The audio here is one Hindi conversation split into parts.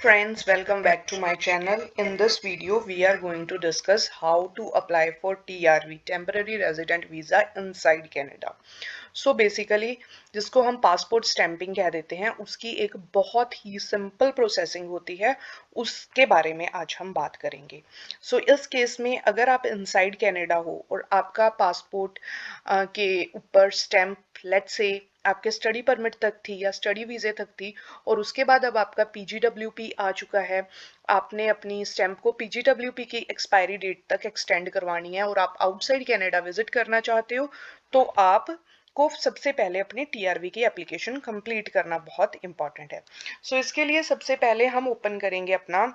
friends, welcome back to my channel. In this video we are going to discuss how to apply for TRV, Temporary Resident Visa inside Canada. So basically जिसको हम पासपोर्ट स्टैंपिंग कह देते हैं, उसकी एक बहुत ही सिंपल प्रोसेसिंग होती है, उसके बारे में आज हम बात करेंगे. सो इस केस में अगर आप इनसाइड कनाडा हो और आपका पासपोर्ट के ऊपर स्टैंप लेट्स से आपके स्टडी परमिट तक थी या स्टडी वीजे तक थी और उसके बाद अब आपका पीजीडब्ल्यूपी आ चुका है, आपने अपनी स्टैंप को पीजीडब्ल्यूपी की एक्सपायरी डेट तक एक्सटेंड करवानी है और आप आउटसाइड कनाडा विजिट करना चाहते हो, तो आप को सबसे पहले अपनी टीआरवी की एप्लीकेशन कंप्लीट करना बहुत इंपॉर्टेंट है. सो इसके लिए सबसे पहले हम ओपन करेंगे अपना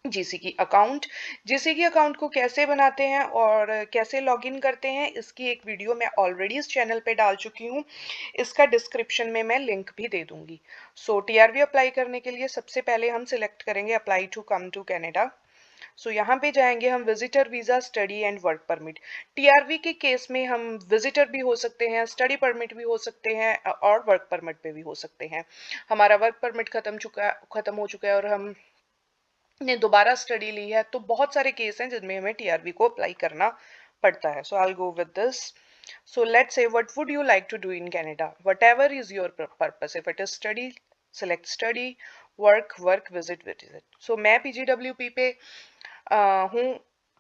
जीसीकी अकाउंट. जीसीकी अकाउंट को कैसे बनाते हैं और कैसे लॉगिन करते हैं, इसकी एक वीडियो मैं ऑलरेडी इस चैनल पे डाल चुकी हूँ, इसका डिस्क्रिप्शन में मैं लिंक भी दे दूंगी. सो टीआरवी अप्लाई करने के लिए सबसे पहले हम सिलेक्ट करेंगे apply to come to Canada. So यहाँ पे जाएंगे हम visitor visa, study and work permit. TRV के केस में हम विजिटर भी हो सकते हैं, स्टडी परमिट भी हो सकते हैं और वर्क परमिट पे भी हो सकते हैं. हमारा वर्क परमिट खत्म हो चुका है और हम ने दोबारा स्टडी ली है, तो बहुत सारे केस हैं जिनमें हमें टीआरवी को अप्लाई करना पड़ता है. So I will go with this. So let's say what would you like to do in Canada? Whatever is your purpose. If it is study, select study, work, visit. So मैं PGWP पे हूँ,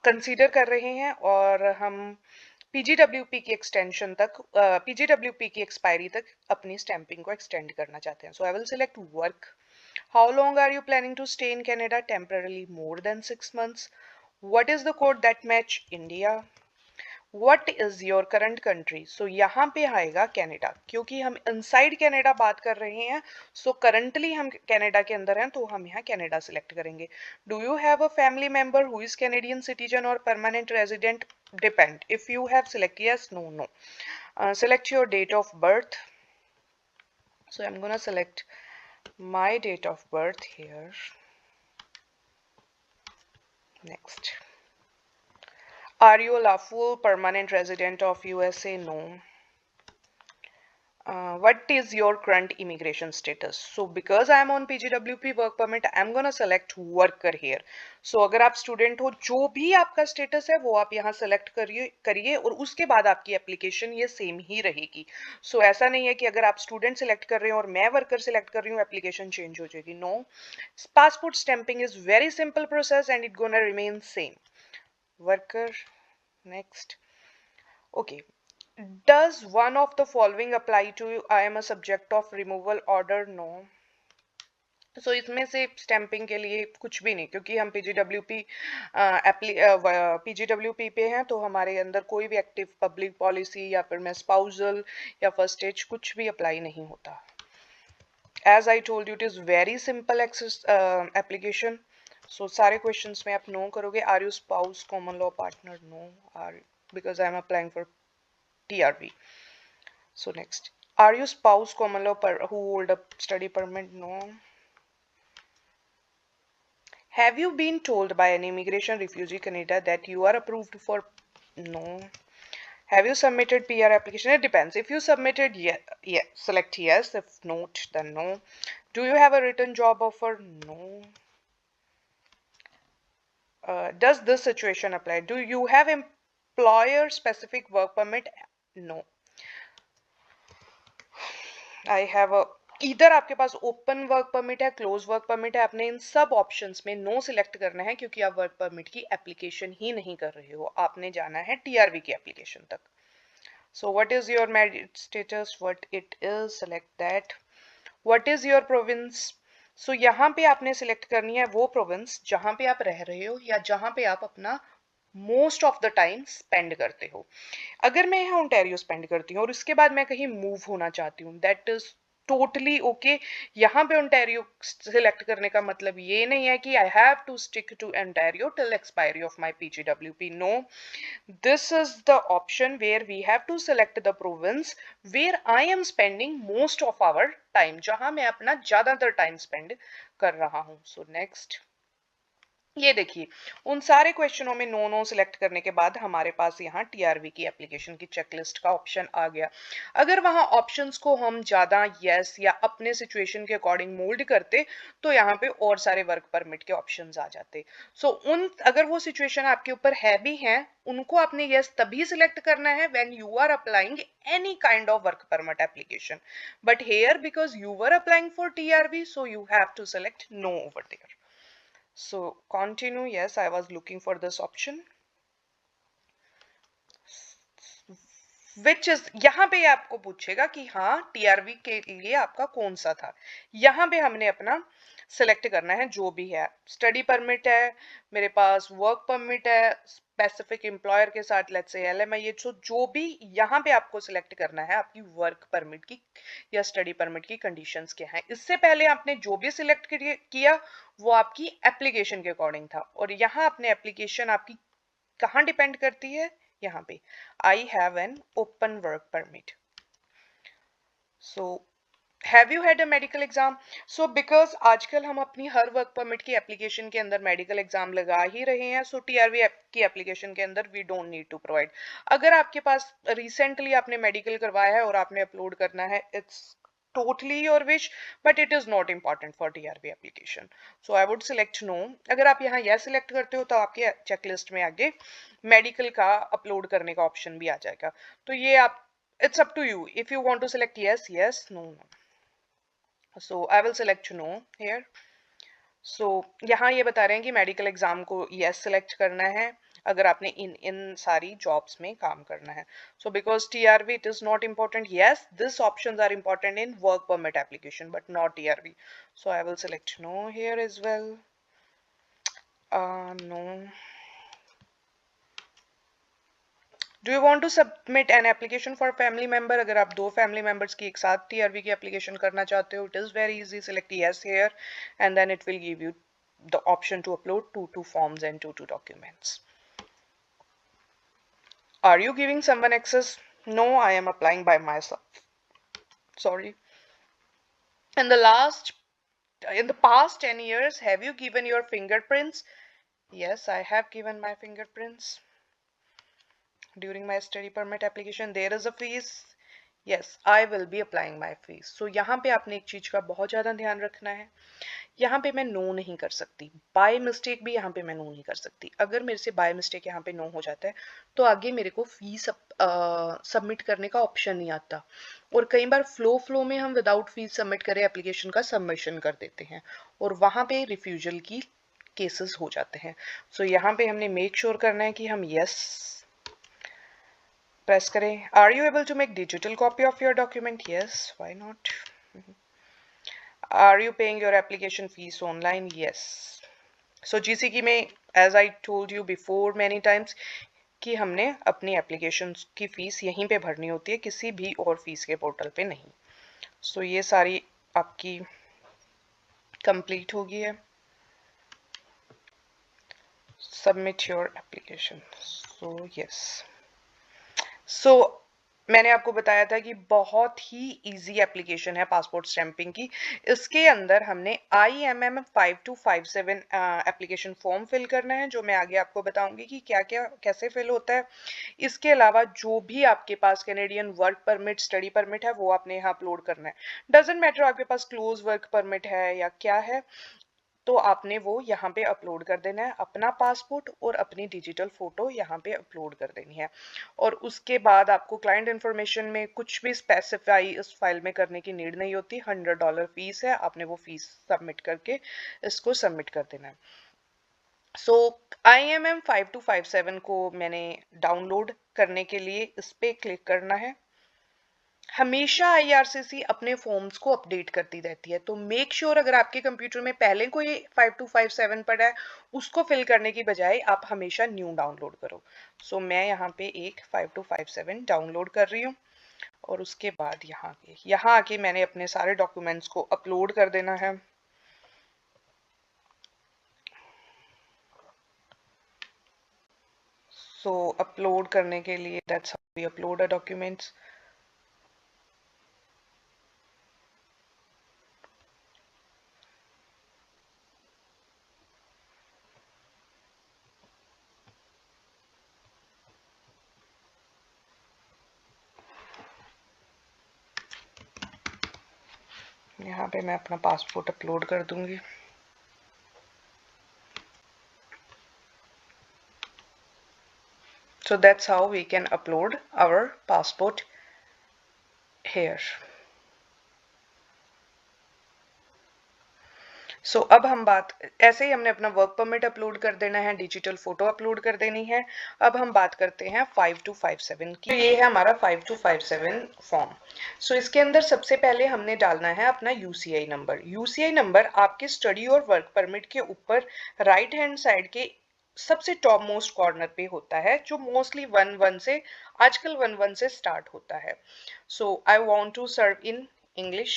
कंसीडर कर रहे हैं और हम PGWP की एक्सटेंशन तक, PGWP की एक्सपायरी तक अपनी स्टैंपिंग को एक्सटेंड करना चाहते हैं. So I will select work. How long are you planning to stay in Canada? Temporarily more than 6 months. What is the code that match India? What is your current country? So यहाँ पे आएगा कनाडा, क्योंकि हम इनसाइड कनाडा बात कर रहे हैं. सो करंटली हम कनाडा के अंदर हैं, तो हम यहाँ कनाडा सिलेक्ट करेंगे. Do you have a family member who is Canadian citizen और permanent resident? Depend. If you have select yes, no. Select your date of birth. So I'm gonna select my date of birth here. Next. Are you a lawful permanent resident of USA? No. What is your current immigration status? So because I am on PGWP work permit, I am gonna select worker here. So अगर आप स्टूडेंट हो, जो भी आपका स्टेटस है वो आप यहाँ सेलेक्ट करिए और उसके बाद आपकी एप्लीकेशन ये सेम ही रहेगी. सो ऐसा नहीं है कि अगर आप स्टूडेंट सेलेक्ट कर रहे हो और मैं वर्कर सेलेक्ट कर रही हूँ एप्लीकेशन चेंज हो जाएगी. No. Passport stamping is very simple process and it gonna remain same. Worker. Next. Okay. Does one of the following apply to you? I am a subject of removal order. No. So इसमें से स्टैंपिंग के लिए कुछ भी नहीं, क्योंकि हम पीजीडब्ल्यूपी पे हैं, तो हमारे अंदर कोई भी एक्टिव पब्लिक पॉलिसी या फिर मैं स्पाउजल या फर्स्ट एज कुछ भी अप्लाई नहीं होता. As I told you, it is very simple application. So सारे क्वेश्चंस में आप नो करोगे. Are you spouse, common law partner? No. Are because I am applying for TRV. So next, are you spouse, common law who hold a study permit? No. Have you been told by an immigration refugee Canada that you are approved for? No. Have you submitted PR application? It depends. If you submitted, yeah, select yes. If not, then no. Do you have a written job offer? No. Does this situation apply? Do you have employer specific work permit? No. I have a इधर आपके पास ओपन वर्क परमिट है, क्लोज वर्क परमिट है. आपने इन सब ऑप्शंस में नो सिलेक्ट करना है, क्योंकि आप वर्क परमिट की एप्लीकेशन ही नहीं कर रहे हो, आपने जाना है टीआरवी की एप्लीकेशन तक. So what is your married status? What it is, select that. What is your province? So यहाँ पे आपने सिलेक्ट करनी है वो प्रोविंस जहाँ पे आप रह रहे हो या जहाँ पे आप अपना most of the time spend करते हो. अगर मैं यहाँ ओंटारियो स्पेंड करती हूँ और उसके बाद मैं कहीं मूव होना चाहती हूँ, दैट इज टोटली ओके. यहाँ पे ओंटारियो सिलेक्ट करने का मतलब ये नहीं है कि I have to stick to Ontario till expiry of my PGWP. No. This is the option where we have to select the province where I am spending most of our time, जहां मैं अपना ज्यादातर टाइम स्पेंड कर रहा हूँ. So next. ये देखिए, उन सारे क्वेश्चनों में नो नो सिलेक्ट करने के बाद हमारे पास यहाँ टीआरवी की एप्लीकेशन की चेकलिस्ट का ऑप्शन आ गया। अगर वहाँ ऑप्शंस को हम ज़्यादा यस या अपने सिचुएशन के अकॉर्डिंग मोल्ड करते तो यहाँ पे और सारे वर्क परमिट के ऑप्शंस आ जाते। सो उन अगर वो सिचुएशन आपके ऊपर हैवी हैं, उनको आपने यस तभी सिलेक्ट करना है when you are applying any kind of work permit application, but here because you were applying for TRV so you have to select no over there. So continue, yes, I was looking for this option. Which is, यहाँ पे आपको पूछेगा कि हाँ टीआरवी के लिए आपका कौन सा था। यहाँ पे हमने अपना सेलेक्ट करना है जो भी है। स्टडी परमिट है, मेरे पास वर्क परमिट है, स्पेसिफिक एम्प्लॉयर के साथ लेट्स से एलएमआई, जो भी यहाँ पे आपको सिलेक्ट करना है आपकी वर्क परमिट की या स्टडी परमिट की कंडीशंस क्या हैं। इससे पहले आपने जो भी सिलेक्ट किया वो आपकी एप्लीकेशन के अकॉर्डिंग था, और यहाँ अपने एप्लीकेशन आपकी कहाँ डिपेंड करती है, यहाँ पे I have an open work permit. So have you had a medical exam? So because आजकल हम अपनी हर वर्क परमिट की एप्लीकेशन के अंदर मेडिकल एग्जाम लगा ही रहे हैं, सो टीआरवी की एप्लीकेशन के अंदर we don't need to provide. अगर आपके पास रिसेंटली आपने मेडिकल करवाया है और आपने अपलोड करना है, it's totally your wish, but it is not important for TRV application. So I would select no. अगर आप यहाँ yes select करते हो तो आपके checklist में आगे मेडिकल का अपलोड करने का ऑप्शन भी आ जाएगा। तो ये आप, it's up to you if you want to select yes, yes, no, no. So I will select no here. So यहाँ ये बता रहे हैं कि मेडिकल एग्जाम को yes select करना है अगर आपने इन सारी जॉब्स में काम करना है। So because TRV it is not important, yes this options are important in work permit application but not TRV, so I will select no here as well. No. Do you want to submit an application for family member? अगर आप दो फैमिली मेंबर्स की एक साथ टीआरवी की एप्लीकेशन करना चाहते हो, it is very easy, select yes here and then it will give you the option to upload two forms and two documents. Are you giving someone access? No, I am applying by myself. Sorry. In the past 10 years, have you given your fingerprints? Yes, I have given my fingerprints. During my study permit application, there is a fees. Yes, I will be applying my fees. So यहाँ पे आपने एक चीज का बहुत ज्यादा ध्यान रखना है, यहाँ पे मैं नो नहीं कर सकती, बाय मिस्टेक भी यहाँ पे मैं नो नहीं कर सकती। अगर मेरे से बाय मिस्टेक यहाँ पे नो हो जाता है तो आगे मेरे को फीस सबमिट करने का ऑप्शन नहीं आता, और कई बार फ्लो में हम विदाउट फीस सबमिट करे एप्लीकेशन का सबमिशन कर देते हैं और वहां पे रिफ्यूजल की केसेस हो जाते हैं। सो यहाँ पे हमने मेक श्योर करना है कि हम यस प्रेस करें। Are you able to make digital copy of your document? Yes, why not. Are you paying your application fees online? Yes. So GCK में as I told you before many times कि हमने अपनी एप्लीकेशन की फीस यहीं पे भरनी होती है, किसी भी और फीस के पोर्टल पे नहीं। सो ये सारी आपकी कंप्लीट हो गई है। Submit your application. So yes. So मैंने आपको बताया था कि बहुत ही इजी एप्लीकेशन है पासपोर्ट स्टैंपिंग की। इसके अंदर हमने IMM 5257 एप्लीकेशन फॉर्म फिल करना है, जो मैं आगे आपको बताऊंगी कि क्या क्या कैसे फिल होता है। इसके अलावा जो भी आपके पास Canadian work permit, study permit है वो आपने यहाँ अपलोड करना है। डजेंट मैटर आपके पास क्लोज वर्क परमिट है या क्या है, तो आपने वो यहाँ पे अपलोड कर देना है। अपना पासपोर्ट और अपनी डिजिटल फोटो यहाँ पे अपलोड कर देनी है, और उसके बाद आपको क्लाइंट इन्फॉर्मेशन में कुछ भी स्पेसिफाई इस फाइल में करने की नीड नहीं होती। $100 फीस है, आपने वो फीस सबमिट करके इसको सबमिट कर देना है। सो IMM 5257 को मैंने डाउनलोड करने के लिए इस पे क्लिक करना है। हमेशा IRCC अपने फॉर्म्स को अपडेट करती रहती है, तो मेक श्योर अगर आपके कंप्यूटर में पहले कोई 5257 पड़ा है उसको फिल करने की बजाय आप हमेशा न्यू डाउनलोड करो। सो मैं यहाँ पे एक 5257 डाउनलोड कर रही हूँ, और उसके बाद यहाँ आके मैंने अपने सारे डॉक्यूमेंट्स को अपलोड कर देना है। सो अपलोड करने के लिए that's how we upload a documents. यहाँ पे मैं अपना पासपोर्ट अपलोड कर दूंगी। So that's how we can upload our passport here. सो अब हम बात, ऐसे ही हमने अपना वर्क परमिट अपलोड कर देना है, डिजिटल फोटो अपलोड कर देनी है। अब हम बात करते हैं 5257 की। तो ये है हमारा 5257 फॉर्म। सो इसके अंदर सबसे पहले हमने डालना है अपना यूसीआई नंबर। यूसीआई नंबर आपके स्टडी और वर्क परमिट के ऊपर राइट हैंड साइड के सबसे टॉप मोस्ट कॉर्नर पे होता है, जो मोस्टली 11 से, आजकल 11 से स्टार्ट होता है। So I want to serve in English.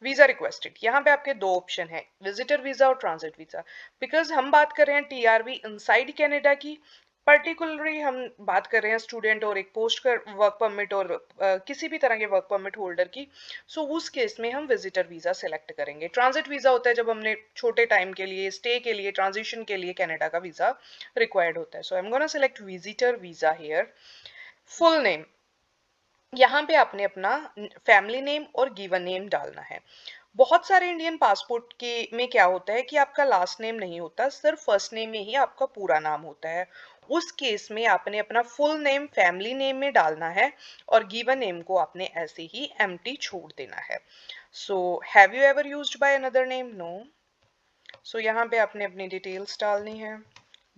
Visa requested, यहाँ पे आपके दो ऑप्शन है, विजिटर वीजा और ट्रांजिट वीजा। बिकॉज हम बात कर रहे हैं टीआरवी इनसाइड कनाडा की, पर्टिकुलरली हम बात कर रहे हैं स्टूडेंट और एक पोस्ट कर वर्क परमिट और किसी भी तरह के वर्क परमिट होल्डर की। सो उस केस में हम विजिटर वीजा सेलेक्ट करेंगे। ट्रांजिट वीजा होता है जब हमने छोटे टाइम के लिए, स्टे के लिए, ट्रांजिशन के लिए कनाडा का वीजा रिक्वायर्ड होता है। So I am gonna select visitor visa here. Full name, यहाँ पे आपने अपना फैमिली नेम और गिवन नेम डालना है। बहुत सारे इंडियन पासपोर्ट के में क्या होता है कि आपका लास्ट नेम नहीं होता, सिर्फ फर्स्ट नेम में ही आपका पूरा नाम होता है। उस केस में आपने अपना फुल नेम फैमिली नेम में डालना है और गिवन नेम को आपने ऐसे ही एम्प्टी छोड़ देना है। So have you ever used by another name? No. So यहाँ पे आपने अपनी डिटेल्स डालनी है,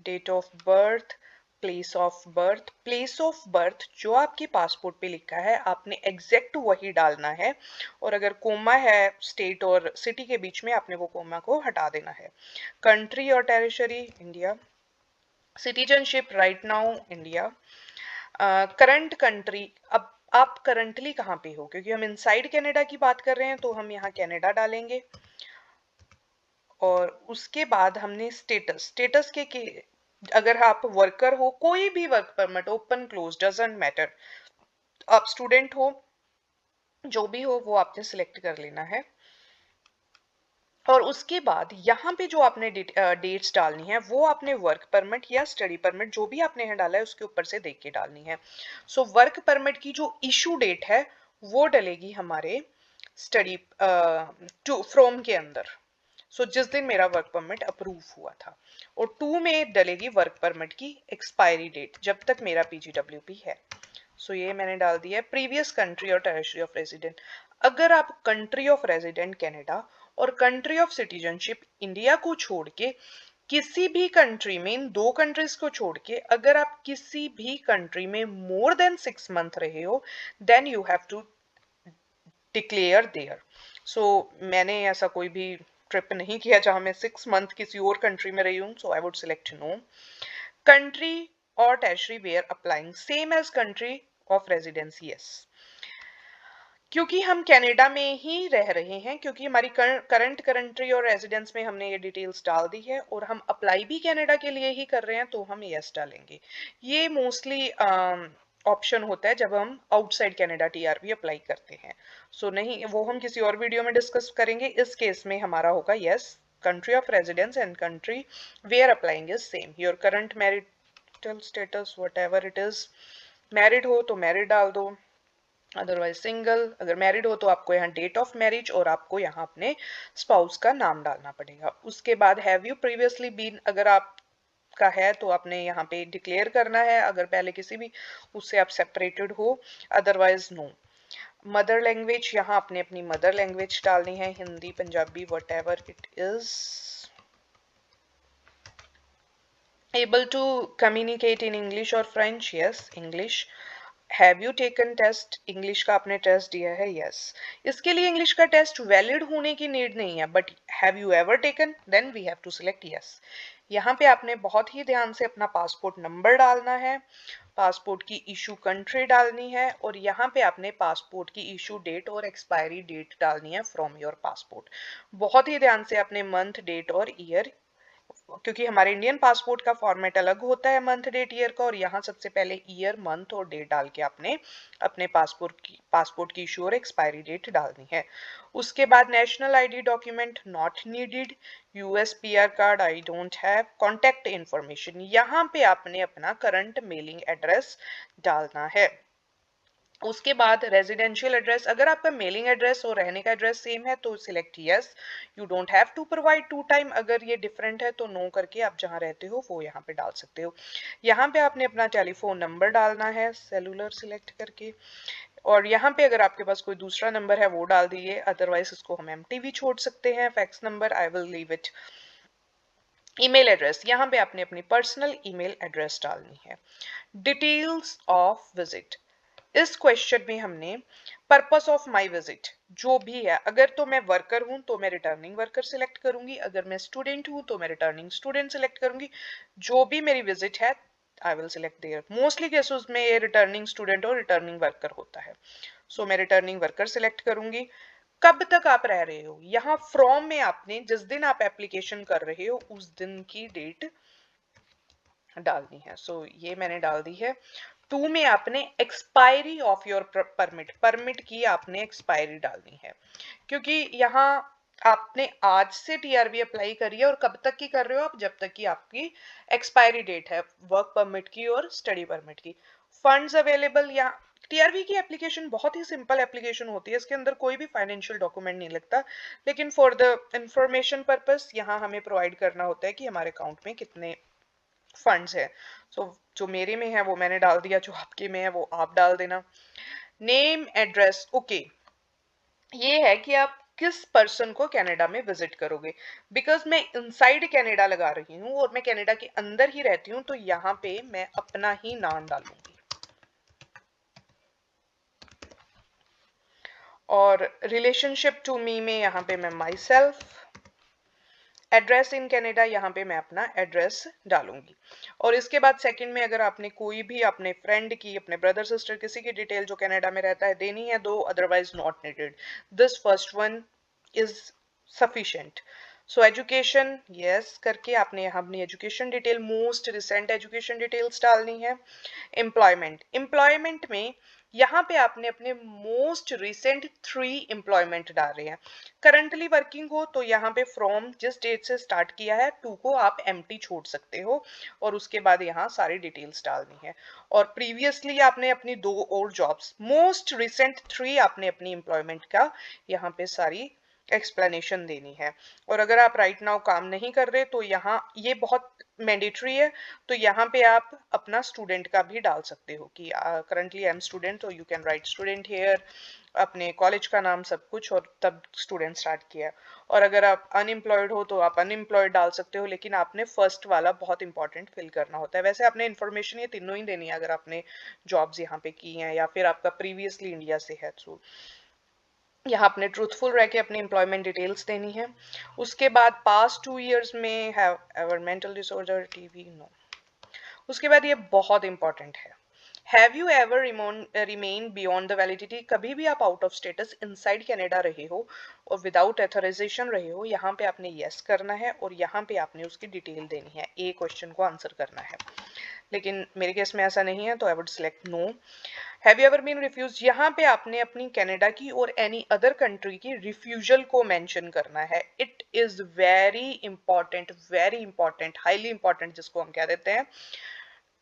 date of birth, place of birth. Place of birth जो आपके पासपोर्ट पे लिखा है आपने एग्जैक्ट वही डालना है, और अगर कोमा है स्टेट और सिटी के बीच में, आपने वो कोमा को हटा देना है। कंट्री और territory, India. Citizenship, right now India. Current country, अब आप करंटली कहाँ पे हो, क्योंकि हम इनसाइड कनाडा की बात कर रहे हैं तो हम यहाँ कनाडा डालेंगे। और उसके बाद हमने स्टेटस, स्टेटस के अगर आप वर्कर हो, कोई भी work permit, open close doesn't matter, आप स्टूडेंट हो, जो भी हो वो आपने सिलेक्ट कर लेना है। और उसके बाद यहाँ पे जो आपने डेट्स डालनी है वो आपने वर्क परमिट या स्टडी परमिट जो भी आपने यहाँ डाला है उसके ऊपर से देख के डालनी है। सो वर्क परमिट की जो इशू डेट है वो डलेगी हमारे स्टडी टू फ्रॉम के अंदर। सो जिस दिन मेरा वर्क परमिट अप्रूव हुआ था, और 2 में डलेगी वर्क परमिट की एक्सपायरी डेट, जब तक मेरा पीजीडब्ल्यूपी है। सो ये मैंने डाल दिया है। प्रीवियस कंट्री और टेरिटरी ऑफ रेजिडेंट, अगर आप कंट्री ऑफ रेजिडेंट कनाडा और कंट्री ऑफ सिटीजनशिप इंडिया को छोड़ के किसी भी कंट्री में, इन दो कंट्रीज को छोड़ के अगर आप किसी भी कंट्री में मोर देन 6 मंथ रहे हो, then you have to declare there. So मैंने ऐसा कोई भी ट्रिप नहीं किया जहां मैं 6 मंथ किसी और कंट्री में रही हूँ, so I would select no. Country और territory where applying same as country of residency, yes, क्योंकि हम कनाडा में ही रह रहे हैं, क्योंकि हमारी करंट कंट्री और रेजिडेंस में हमने ये डिटेल्स डाल दी है और हम अप्लाई भी कनाडा के लिए ही कर रहे हैं, तो हम यस डालेंगे। ये मोस्टली ऑप्शन होता है जब हम आउटसाइड कनाडा टीआरवी अप्लाई करते हैं। सो नहीं, वो हम किसी और वीडियो में डिस्कस करेंगे। इस केस में हमारा होगा yes, country of residence and country where applying is same. Your current marital status whatever it is, married हो तो मैरिड डाल दो, अदरवाइज सिंगल। अगर मैरिड हो तो आपको यहाँ डेट ऑफ मैरिज और आपको यहाँ अपने स्पाउस का नाम डालना पड़ेगा। उसके बाद हैव यू प्रीवियसली बीन, अगर आप का है तो आपने यहाँ पे डिक्लेयर करना है, अगर पहले किसी भी उससे आप सेपरेटेड हो, अदरवाइज नो। मदर लैंग्वेज, यहाँ आपने अपनी मदर लैंग्वेज डालनी है, Hindi, Punjabi, whatever it is. Able to communicate in English और French, yes English. Have you taken test, English का आपने टेस्ट दिया है, यस। इसके लिए इंग्लिश का टेस्ट वैलिड होने की नीड नहीं है, but have you ever taken, then we have to select yes. यहाँ पे आपने बहुत ही ध्यान से अपना पासपोर्ट नंबर डालना है, पासपोर्ट की इशू कंट्री डालनी है, और यहाँ पे आपने पासपोर्ट की इशू डेट और एक्सपायरी डेट डालनी है फ्रॉम योर पासपोर्ट। बहुत ही ध्यान से अपने मंथ, डेट और ईयर, क्योंकि हमारे इंडियन पासपोर्ट का फॉर्मेट अलग होता है मंथ, डेट, ईयर का, और यहाँ सबसे पहले ईयर, मंथ और डेट डाल के आपने अपने पासपोर्ट की इशू और एक्सपायरी डेट डालनी है। उसके बाद national ID document not needed, US PR card I don't have, contact information, यहाँ पे आपने अपना करंट मेलिंग एड्रेस डालना है। उसके बाद रेजिडेंशियल एड्रेस, अगर आपका मेलिंग एड्रेस और रहने का एड्रेस सेम है तो select yes, you don't have to provide 2 time. अगर ये डिफरेंट है तो नो करके आप जहाँ रहते हो वो यहाँ पे डाल सकते हो। यहाँ पे आपने अपना टेलीफोन नंबर डालना है सेलुलर सिलेक्ट करके, और यहाँ पे अगर आपके पास कोई दूसरा नंबर है वो डाल दीजिए, अदरवाइज इसको हम एम्प्टी भी छोड़ सकते हैं। Fax number I will leave it. Email address, यहाँ पे आपने अपनी पर्सनल ईमेल एड्रेस डालनी है। डिटेल्स ऑफ विजिट, इस क्वेश्चन में हमने पर्पस ऑफ माई विजिट जो भी है, अगर तो मैं वर्कर हूं तो मैं रिटर्निंग वर्कर सिलेक्ट करूंगी, अगर मैं स्टूडेंट हूं तो मैं रिटर्निंग स्टूडेंट सिलेक्ट करूंगी। जो भी मेरी विजिट है I will select there. Mostly cases में ये रिटर्निंग स्टूडेंट और रिटर्निंग वर्कर होता है, सो मैं रिटर्निंग वर्कर सिलेक्ट करूंगी। कब तक आप रह रहे हो, यहाँ फ्रॉम में आपने जिस दिन आप एप्लीकेशन कर रहे हो उस दिन की डेट डालनी है। सो ये मैंने डाल दी है। 2 में आपने expiry of your permit, permit की आपने एक्सपायरी डालनी है, क्योंकि यहाँ आपने आज से टीआरबी अप्लाई करी है और कब तक की कर रहे हो आप, जब तक की आपकी एक्सपायरी डेट है वर्क परमिट की और स्टडी परमिट की। फंड्स अवेलेबल, या टीआरबी की एप्लीकेशन बहुत ही सिंपल एप्लीकेशन होती है, इसके अंदर कोई भी फाइनेंशियल डॉक्यूमेंट नहीं लगता, लेकिन फॉर द इंफॉर्मेशन पर्पस यहाँ हमें प्रोवाइड करना होता है कि हमारे अकाउंट में कितने फंड्स है। सो जो मेरे में है वो मैंने डाल दिया, जो आपके में है वो आप डाल देना। नेम एड्रेस, ओके, ये है कि आप किस पर्सन को कनाडा में विजिट करोगे। बिकॉज मैं इनसाइड कनाडा लगा रही हूँ और मैं कनाडा के अंदर ही रहती हूँ, तो यहाँ पे मैं अपना ही नाम डालूंगी। और रिलेशनशिप टू मी में यहाँ पे मैं my self, address in Canada यहाँ पे मैं अपना एड्रेस डालूंगी। और इसके बाद सेकंड में अगर आपने कोई भी अपने फ्रेंड की, अपने ब्रदर सिस्टर किसी की डिटेल जो कनाडा में रहता है देनी है दो, otherwise not needed. This first one is sufficient. So education yes करके आपने यहाँ अपनी education detail, most recent education details डालनी है। एम्प्लॉयमेंट, एम्प्लॉयमेंट में यहाँ पे आपने अपने मोस्ट रिसेंट 3 एम्प्लॉयमेंट डाल रहे हैं। करंटली वर्किंग हो तो यहाँ पे फ्रॉम जिस डेट से स्टार्ट किया है 2 को आप एम्प्टी छोड़ सकते हो, और उसके बाद यहाँ सारी डिटेल्स डालनी है। और प्रीवियसली आपने अपनी 2 और जॉब्स, मोस्ट रिसेंट 3 आपने अपनी एम्प्लॉयमेंट का यहाँ पे सारी एक्सप्लेनेशन देनी है। और अगर आप राइट नाउ काम नहीं कर रहे तो यहाँ ये बहुत मैंडेटरी है, तो यहाँ पे आप अपना स्टूडेंट का भी डाल सकते हो कि करंटली आई एम स्टूडेंट, तो you can write student here, अपने कॉलेज का नाम सब कुछ, और तब स्टूडेंट स्टार्ट किया। और अगर आप अनएम्प्लॉयड हो तो आप अनएम्प्लॉयड डाल सकते हो, लेकिन आपने फर्स्ट वाला बहुत इंपॉर्टेंट फिल करना होता है। वैसे आपने इन्फॉर्मेशन ये तीनों ही देनी है अगर आपने जॉब्स यहाँ पे की हैं या फिर आपका प्रीवियसली इंडिया से है, तो यहाँ अपने ट्रूथफुल रह के अपनी एम्प्लॉयमेंट डिटेल्स देनी है। उसके बाद पास्ट 2 years में have ever mental disorder, TV, no. उसके बाद ये बहुत इंपॉर्टेंट है, have you ever remain beyond the validity, कभी भी आप out of status inside Canada रहे हो और विदाउट एथोराइजेशन रहे हो, यहाँ पे आपने यस करना है और यहाँ पे आपने उसकी डिटेल देनी है, ए क्वेश्चन को आंसर करना है। लेकिन मेरे केस में ऐसा नहीं है तो I would select no. Have you ever been refuse, यहाँ पे आपने अपनी कनाडा की और एनी अदर कंट्री की रिफ्यूजल को मेंशन करना है। It is very important, highly important जिसको हम कह देते हैं,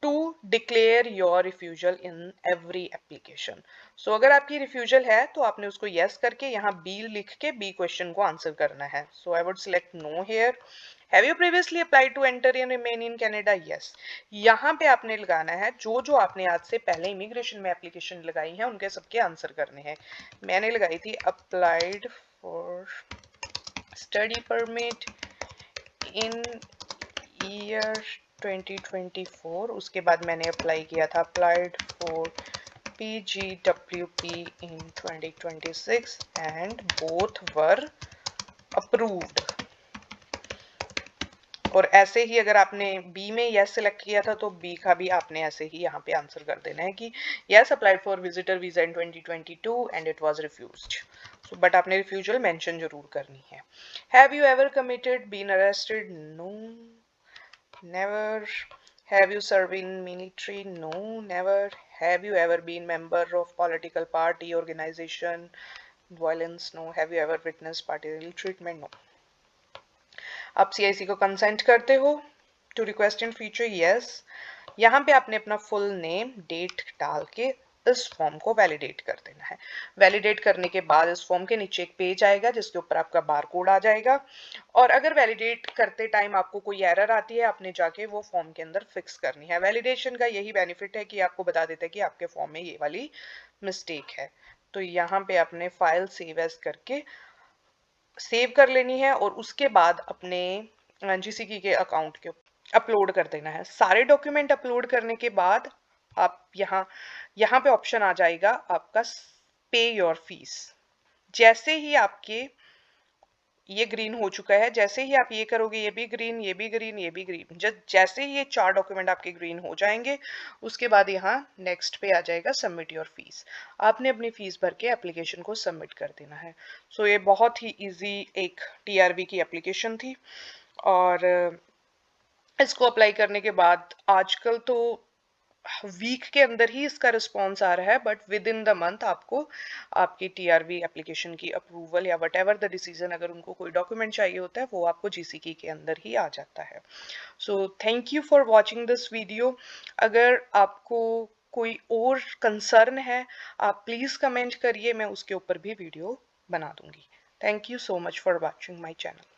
to declare your refusal in every application. So अगर आपकी रिफ्यूजल है तो आपने उसको यस करके यहाँ बी लिख के बी क्वेश्चन को आंसर करना है। So I would select no here. Have you previously applied to enter and remain in Canada, yes. यहाँ पे आपने लगाना है जो जो आपने आज से पहले इमिग्रेशन में एप्लीकेशन लगाई है उनके सबके आंसर करने हैं। मैंने लगाई थी applied for study permit in year 2024, उसके बाद मैंने अप्लाई किया था applied for PGWP in 2026 and both were approved. और ऐसे ही अगर आपने बी में यस सिलेक्ट किया था तो बी का भी आपने ऐसे ही यहाँ पे आंसर कर देना है कि yes applied for visitor visa in 2022 and it was refused. So but आपने रिफ्यूजल मेंशन जरूर करनी है। Have you ever committed been arrested, no never. Have you serve in military, no never. Have you ever been member of political party organisation, violence, no. Have you ever witness particular treatment, no. आप CIC को कंसेंट करते हो to request in future, yes. यहाँ पे आपने अपना फुल नेम डेट डाल के इस फॉर्म को वैलिडेट कर देना है। वैलिडेट करने के बाद इस फॉर्म के नीचे एक पेज आएगा जिसके ऊपर आपका बार कोड आ जाएगा, और अगर वैलिडेट करते टाइम आपको कोई एरर आती है, आपने जाके वो फॉर्म के अंदर फिक्स करनी है। वैलिडेशन का यही बेनिफिट है कि आपको बता देता है कि आपके फॉर्म में ये वाली मिस्टेक है। तो यहाँ पे आपने फाइल सेव एज करके सेव कर लेनी है और उसके बाद अपने GCK के अकाउंट के अपलोड कर देना है। सारे डॉक्यूमेंट अपलोड करने के बाद आप यहाँ पे ऑप्शन आ जाएगा आपका पे योर फीस। जैसे ही आपके ये ग्रीन हो चुका है, जैसे ही आप ये करोगे ये भी ग्रीन, ये भी ग्रीन, ये भी ग्रीन, जैसे ही ये 4 डॉक्यूमेंट आपके ग्रीन हो जाएंगे उसके बाद यहाँ नेक्स्ट पे आ जाएगा सबमिट योर फीस। आपने अपनी फीस भर के एप्लीकेशन को सबमिट कर देना है। सो ये बहुत ही इजी एक TRV की एप्लीकेशन थी, और इसको अप्लाई करने के बाद आजकल तो वीक के अंदर ही इसका रिस्पॉन्स आ रहा है, but with in the month आपको आपकी TRV एप्लीकेशन की अप्रूवल या वट एवर द डिसीजन, अगर उनको कोई डॉक्यूमेंट चाहिए होता है वो आपको GCK के अंदर ही आ जाता है। So thank you for watching this video. अगर आपको कोई और कंसर्न है आप प्लीज़ कमेंट करिए, मैं उसके ऊपर भी वीडियो बना दूंगी। Thank you so much for watching my channel.